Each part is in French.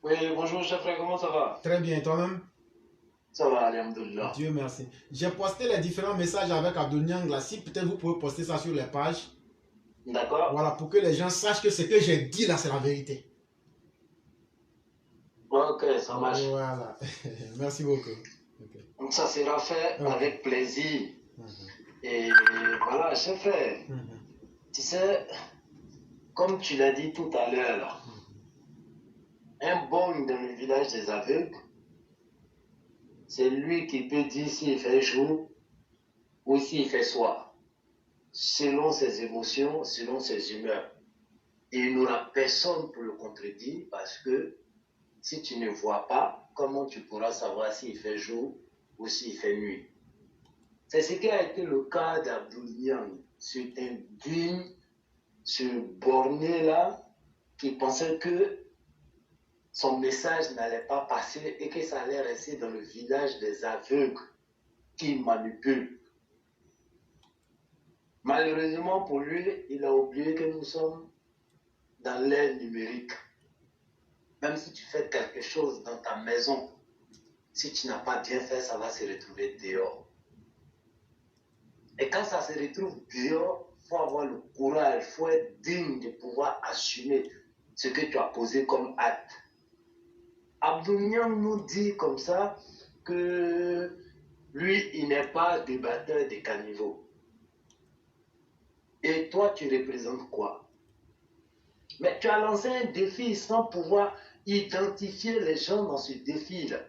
Oui, bonjour chef frère, comment ça va? Très bien, toi-même? Ça va, alhamdoulilah. Dieu merci. J'ai posté les différents messages avec Abdou Niang là. Si peut-être vous pouvez poster ça sur les pages. D'accord? Voilà, pour que les gens sachent que ce que j'ai dit là, c'est la vérité. Ok, ça marche. Voilà. Merci beaucoup. Ok. Donc ça sera fait Ok. avec plaisir. Mhm. Et voilà, chef frère, Mhm. tu sais, comme tu l'as dit tout à l'heure, là, un bon dans le village des aveugles, c'est lui qui peut dire s'il fait jour ou s'il fait soir, selon ses émotions, selon ses humeurs. Et il n'aura personne pour le contredire parce que si tu ne vois pas, comment tu pourras savoir s'il fait jour ou s'il fait nuit? C'est ce qui a été le cas d'Abdoul Niang, cet indigne, ce borné-là, qui pensait que son message n'allait pas passer et que ça allait rester dans le village des aveugles qui manipulent. Malheureusement pour lui, il a oublié que nous sommes dans l'ère numérique. Même si tu fais quelque chose dans ta maison, si tu n'as pas bien fait, ça va se retrouver dehors. Et quand ça se retrouve dehors, il faut avoir le courage, il faut être digne de pouvoir assumer ce que tu as posé comme acte. Abdounian nous dit comme ça que lui, il n'est pas débatteur des caniveaux. Et toi, tu représentes quoi? Mais tu as lancé un défi sans pouvoir identifier les gens dans ce défi-là.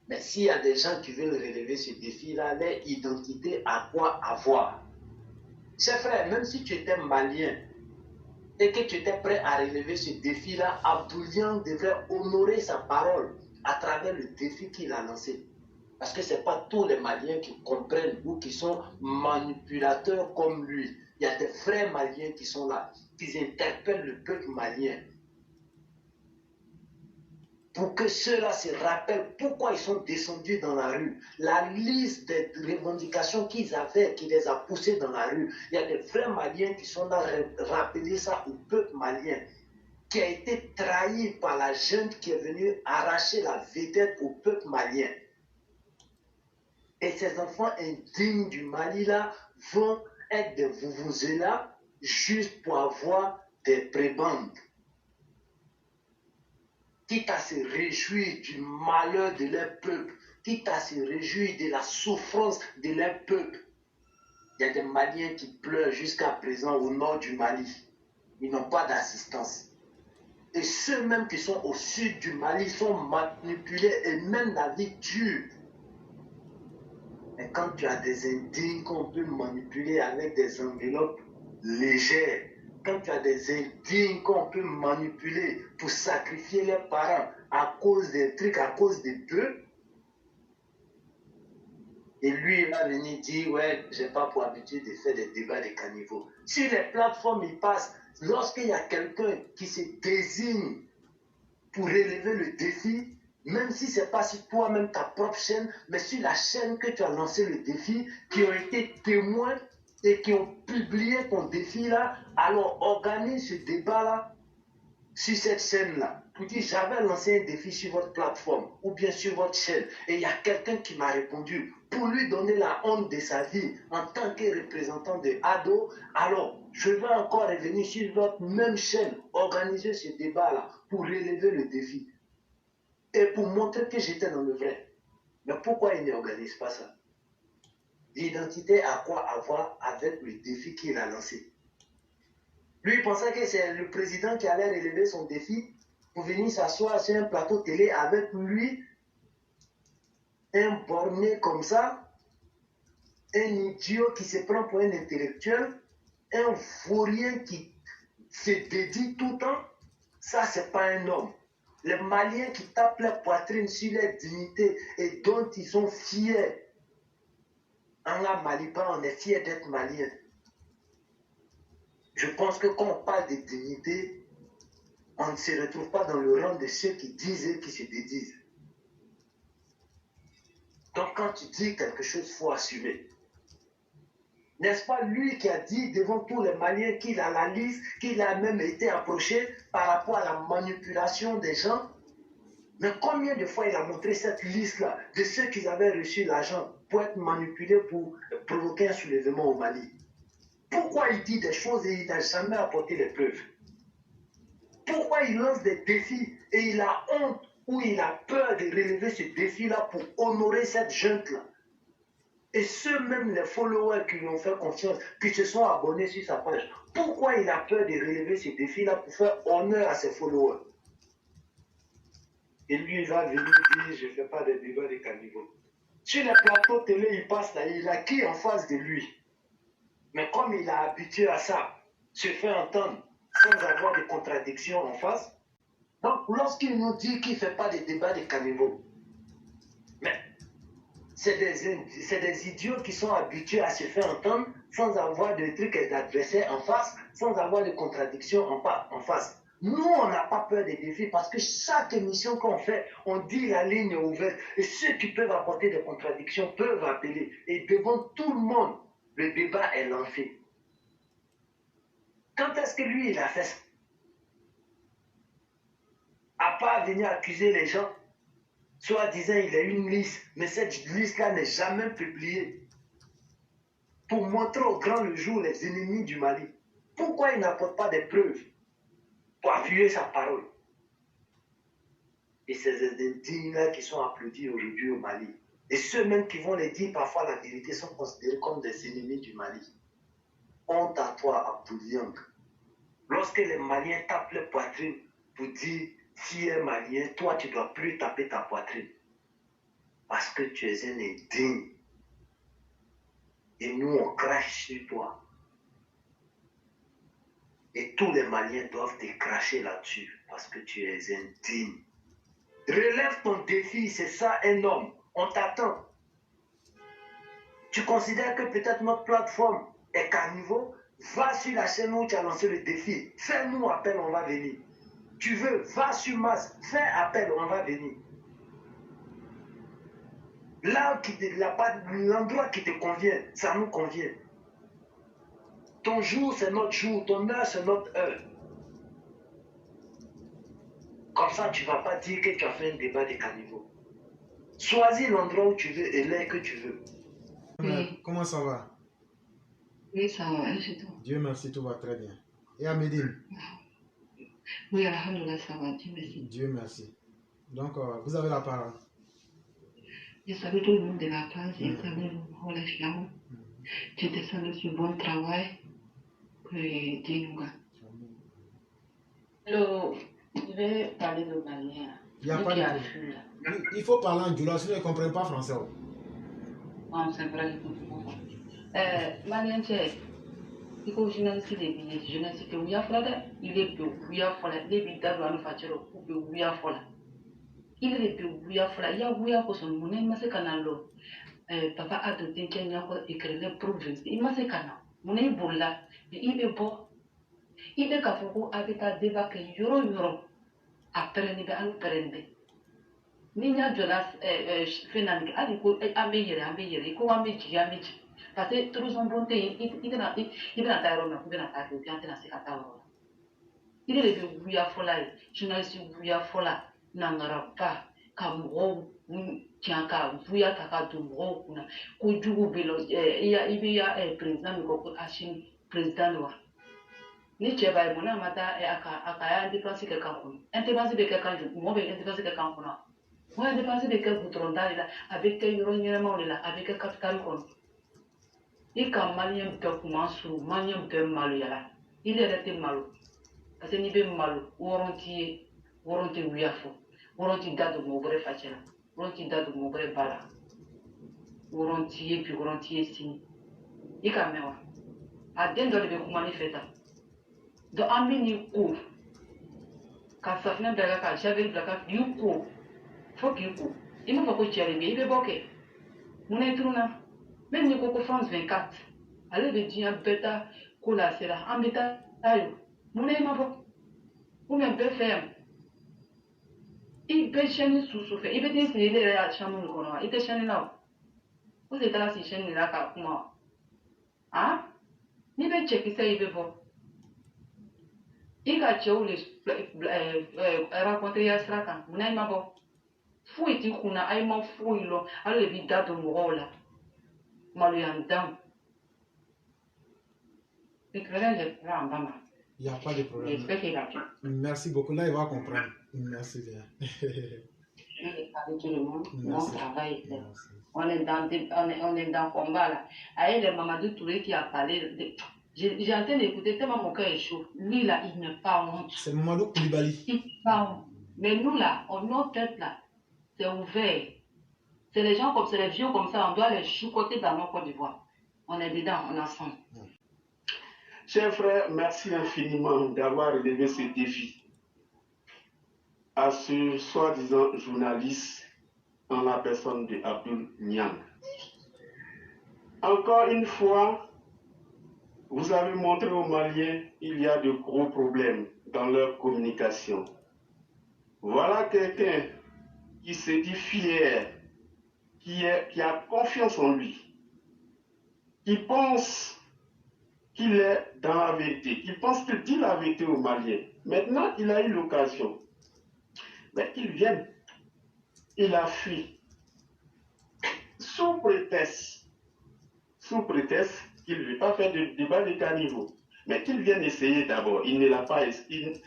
Mais s'il y a des gens qui veulent relever ce défi-là, leur identité à quoi avoir? Chers frères, même si tu étais malien et que tu étais prêt à relever ce défi-là, Abdoulian devrait honorer sa parole à travers le défi qu'il a lancé. Parce que ce n'est pas tous les Maliens qui comprennent ou qui sont manipulateurs comme lui. Il y a des vrais Maliens qui sont là, qui interpellent le peuple malien pour que ceux-là se rappellent pourquoi ils sont descendus dans la rue, la liste des revendications qu'ils avaient, qui les a poussés dans la rue. Il y a des vrais Maliens qui sont là rappeler ça au peuple malien, qui a été trahi par la junte qui est venue arracher la vedette au peuple malien. Et ces enfants indignes du Mali là vont être des vuvuzelas juste pour avoir des prébendes, quitte à se réjouir du malheur de leur peuple, quitte à se réjouir de la souffrance de leur peuple. Il y a des Maliens qui pleurent jusqu'à présent au nord du Mali. Ils n'ont pas d'assistance. Et ceux même qui sont au sud du Mali sont manipulés et même la vie dure. Mais quand tu as des indignes qu'on peut manipuler avec des enveloppes légères, quand tu as des indignes qu'on peut manipuler pour sacrifier leurs parents à cause des trucs, à cause des bœufs, et lui, il va venir dire, ouais, j'ai pas pour habitude de faire des débats de caniveaux. Sur les plateformes, il passe. Lorsqu'il y a quelqu'un qui se désigne pour relever le défi, même si ce n'est pas sur toi-même ta propre chaîne, mais sur la chaîne que tu as lancé le défi, qui ont été témoins et qui ont publié ton défi là, alors organise ce débat là sur cette chaîne-là. Pour dire, j'avais lancé un défi sur votre plateforme ou bien sur votre chaîne et il y a quelqu'un qui m'a répondu pour lui donner la honte de sa vie en tant que représentant de ADO. Alors, je vais encore revenir sur votre même chaîne, organiser ce débat-là pour relever le défi et pour montrer que j'étais dans le vrai. Mais pourquoi il n'organise pas ça? L'identité à quoi avoir avec le défi qu'il a lancé. Lui, il pensait que c'est le président qui allait relever son défi pour venir s'asseoir sur un plateau télé avec lui, un borné comme ça, un idiot qui se prend pour un intellectuel, un vaurien qui se dédie tout le temps. Ça, c'est pas un homme. Les Maliens qui tapent la poitrine sur leur dignité et dont ils sont fiers. En la Maliban, on est fiers d'être Maliens. Je pense que quand on parle de dignité, on ne se retrouve pas dans le rang de ceux qui disent et qui se dédisent. Donc quand tu dis quelque chose, il faut assumer. N'est-ce pas lui qui a dit devant tous les Maliens qu'il a la liste, qu'il a même été approché par rapport à la manipulation des gens? Mais combien de fois il a montré cette liste-là de ceux qui avaient reçu l'argent pour être manipulés pour provoquer un soulèvement au Mali? Pourquoi il dit des choses et il n'a jamais apporté les preuves? Pourquoi il lance des défis et il a honte ou il a peur de relever ce défi-là pour honorer cette junte-là? Et ceux même les followers qui lui ont fait confiance, qui se sont abonnés sur sa page, pourquoi il a peur de relever ce défi-là pour faire honneur à ses followers? Et lui, il va venir dire, je ne fais pas de débat de caniveau. Sur les plateaux télé, il passe là, il a qui en face de lui? Mais comme il a habitué à ça, se fait entendre sans avoir de contradictions en face. Donc, lorsqu'il nous dit qu'il ne fait pas de débat de caniveau, mais c'est des idiots qui sont habitués à se faire entendre sans avoir de trucs d'adversaires en face, sans avoir de contradictions en face. Nous, on n'a pas peur des défis parce que chaque émission qu'on fait, on dit la ligne ouverte et ceux qui peuvent apporter des contradictions peuvent appeler. Et devant tout le monde, le débat est lancé. Quand est-ce que lui, il a fait ça? À part venir accuser les gens, soit disant il a une liste, mais cette liste-là n'est jamais publiée pour montrer au grand le jour les ennemis du Mali. Pourquoi il n'apporte pas des preuves pour appuyer sa parole? Et ces indignes-là qui sont applaudis aujourd'hui au Mali, et ceux même qui vont les dire parfois la vérité, sont considérés comme des ennemis du Mali. Honte à toi, Abdouliang. Lorsque les Maliens tapent les poitrines pour dire si un Malien, toi tu ne dois plus taper ta poitrine parce que tu es un indigne. Et nous on crache sur toi. Et tous les Maliens doivent te cracher là-dessus parce que tu es indigne. Relève ton défi, c'est ça un homme. On t'attend. Tu considères que peut-être notre plateforme est carnivore? Va sur la chaîne où tu as lancé le défi. Fais-nous appel, on va venir. Tu veux, va sur Mas, fais appel, on va venir. Là, l'endroit qui te convient, ça nous convient. Ton jour, c'est notre jour. Ton heure, c'est notre heure. Comme ça, tu ne vas pas dire que tu as fait un débat de caniveau. Choisis l'endroit où tu veux et l'heure que tu veux. Oui. Comment ça va? Oui, ça va, c'est tout. Dieu merci, tout va très bien. Et à Médine? Oui, alhamdoulilah, ça va, Dieu merci. Dieu merci. Donc, vous avez la parole. Je salue tout le monde de la place, je salue les gens. Je te salue sur le bon travail que Dieu nous garde. Je vais parler de Malien. Il n'y a pas de problème. Il faut parler en djoula, sinon ils ne comprennent pas français. Non, c'est vrai, je comprends pas. Malien, il faut journaliste de billets, journaliste de Ouya Fola, il est de Ouya Fola, les bidons doivent nous faire de Ouya Fola. Il est de Ouya Fola, il y a Ouya pour son monnaie, mais c'est canal. Papa a de Kenya écrit les provinces, il m'a dit canal. Mon est bon là, il est beau. Il est capable d'habiter des vagues euro après il va nous prendre. Ni nya jolas finance ali ko ameyere ko ameji parce que tout son bonté il na ta rona il na ta ko tiante na sekata ro il est le buya fola journaliste buya fola na ngarapa ka mo tian ka buya ta ka du mo kuna ko jugu belo ya ibiya président ko ashin président wa ni cɛ b'a ye mun n'a ma taa a ka indépendance kɛ kan kɔnɔ indépendance bɛ kɛ kan jumɛn mɔgɔ bɛ indépendance kɛ kan kɔnɔ mɔgɔ indépendance bɛ kɛ goudron da de la a bɛ kɛ yɔrɔ ɲɛnamaw de la a bɛ kɛ capitale kɔnɔ i ka maliyɛn bɛɛ kuma surun maliyɛn bɛɛ maloyala i yɛrɛ tɛ malo parce que n'i bɛ malo wɔrɔn t'i ye wɔrɔn tɛ wuya fɔ wɔrɔn t'i da don mɔgɔ wɛrɛ facɛ la wɔrɔn t'i da don mɔgɔ wɛrɛ ba la wɔrɔn t'i ye bi wɔrɔn t'i ye sini i ka mɛn wa a den dɔ de bɛ kuma ne fɛ tan. Donc, en mini cours, quand ça finit de la carte, j'avais de la carte, du coup, faut qu'il court. Il m'a pas coaché, il est bloqué. Mon étourna, même si on France 24, allez, le dire, bêta, cola, c'est là, en bêta, aïe, mon est ma voix, ou même peu ferme. Il peut chaîner sous souffle, il peut dire qu'il est à la chambre, il peut chaîner là. Vous êtes là, si chaîne là, comment? Ah, ni be check ça, il veut voir. Il a raconté Yasraka, vous n'avez pas bon. Fouille, tu connais, aïe, m'en fouille, là. Alors, il vit dans mon rôle, là. Maluyandam. L'éclairage est là en bas. Il n'y a pas de problème. J'espère qu'il a pu. Merci beaucoup. Là, il va comprendre. Merci bien. Je vais parler tout le monde. Merci. Mon travail. Merci. On est dans le combat là. Avec le Mamadou Touré qui a parlé. J'ai en train d'écouter tellement mon cœur est chaud. Lui là, il n'a pas honte. C'est Mamadou Koulibaly. Il n'a pas honte. Mais nous là, notre tête là, c'est ouvert. C'est les gens comme c'est les vieux comme ça, on doit les choucoter dans nos Côte d'Ivoire. On est dedans, on est ensemble. Chers frères, merci infiniment d'avoir relevé ce défi à ce soi-disant journaliste en la personne de Abdoul Niang. Encore une fois, vous avez montré aux Maliens qu'il y a de gros problèmes dans leur communication. Voilà quelqu'un qui se dit fier, qui a confiance en lui, qui pense qu'il est dans la vérité, qu'il pense qu'il dit la vérité aux Maliens. Maintenant, il a eu l'occasion. Mais qu'il vienne, il a fui. Sous prétexte qu'il ne veut pas faire de débat de caniveau. Mais qu'il vienne essayer d'abord. Il ne l'a pas, il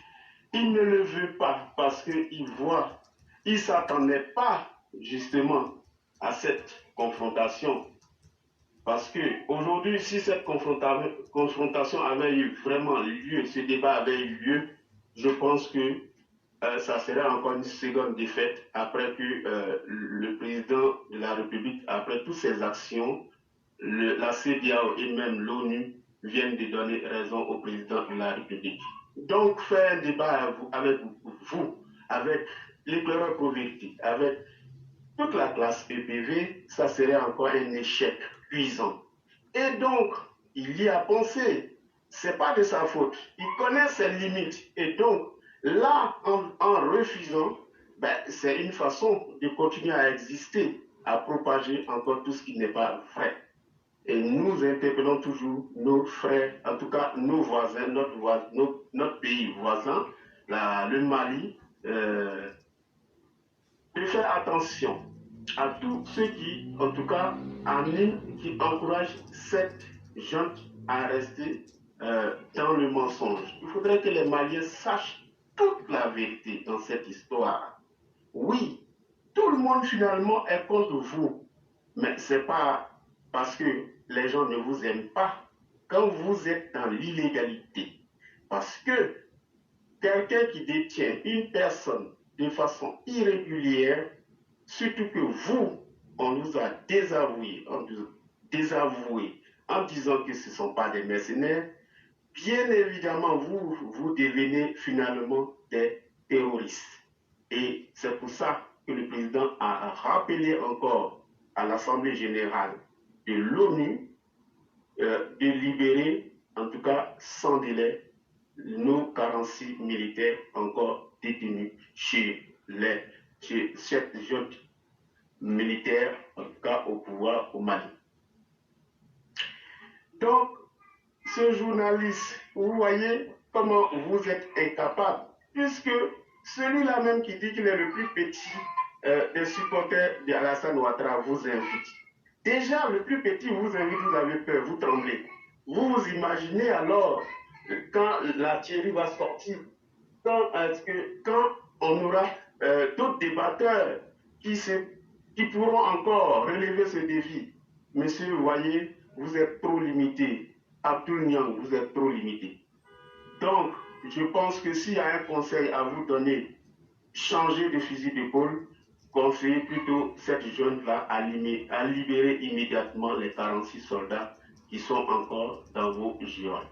ne le veut pas parce qu'il voit, il ne s'attendait pas justement à cette confrontation. Parce qu'aujourd'hui, si cette confrontation avait eu vraiment lieu, ce débat avait eu lieu, je pense que ça serait encore une seconde défaite après que le président de la République, après toutes ses actions, la CEDEAO et même l'ONU viennent de donner raison au président de la République. Donc, faire un débat avec vous, avec l'éclaireur Proverti, avec toute la classe EPV, ça serait encore un échec cuisant. Et donc, il y a pensé, c'est pas de sa faute. Il connaît ses limites. Et donc, là, en refusant, c'est une façon de continuer à exister, à propager encore tout ce qui n'est pas vrai. Et nous interpellons toujours nos frères, en tout cas nos voisins, notre pays voisin, le Mali, de faire attention à tous ceux qui, en tout cas, animent, qui encouragent cette junte à rester dans le mensonge. Il faudrait que les Maliens sachent toute la vérité dans cette histoire. Oui, tout le monde finalement est contre vous, mais ce n'est pas parce que les gens ne vous aiment pas quand vous êtes dans l'illégalité. Parce que quelqu'un qui détient une personne de façon irrégulière, surtout que vous, on nous a désavoués, en disant que ce ne sont pas des mercenaires, bien évidemment, vous devenez finalement des terroristes. Et c'est pour ça que le président a rappelé encore à l'Assemblée générale de l'ONU de libérer, en tout cas sans délai, nos 46 militaires encore détenus chez cette junte militaire, en tout cas au pouvoir au Mali. Donc, ce journaliste, vous voyez comment vous êtes incapable, puisque celui-là même qui dit qu'il est le plus petit des supporters d'Alassane Ouattara vous invite. Déjà, le plus petit vous invite, vous avez peur, vous tremblez. Vous vous imaginez alors quand la Thierry va sortir, quand on aura d'autres débatteurs qui pourront encore relever ce défi. Monsieur, vous voyez, vous êtes trop limité. Abdoul Niang, vous êtes trop limité. Donc, je pense que s'il y a un conseil à vous donner, changez de fusil d'épaule, conseillez plutôt cette jeune-là à libérer immédiatement les 46 soldats qui sont encore dans vos jurons.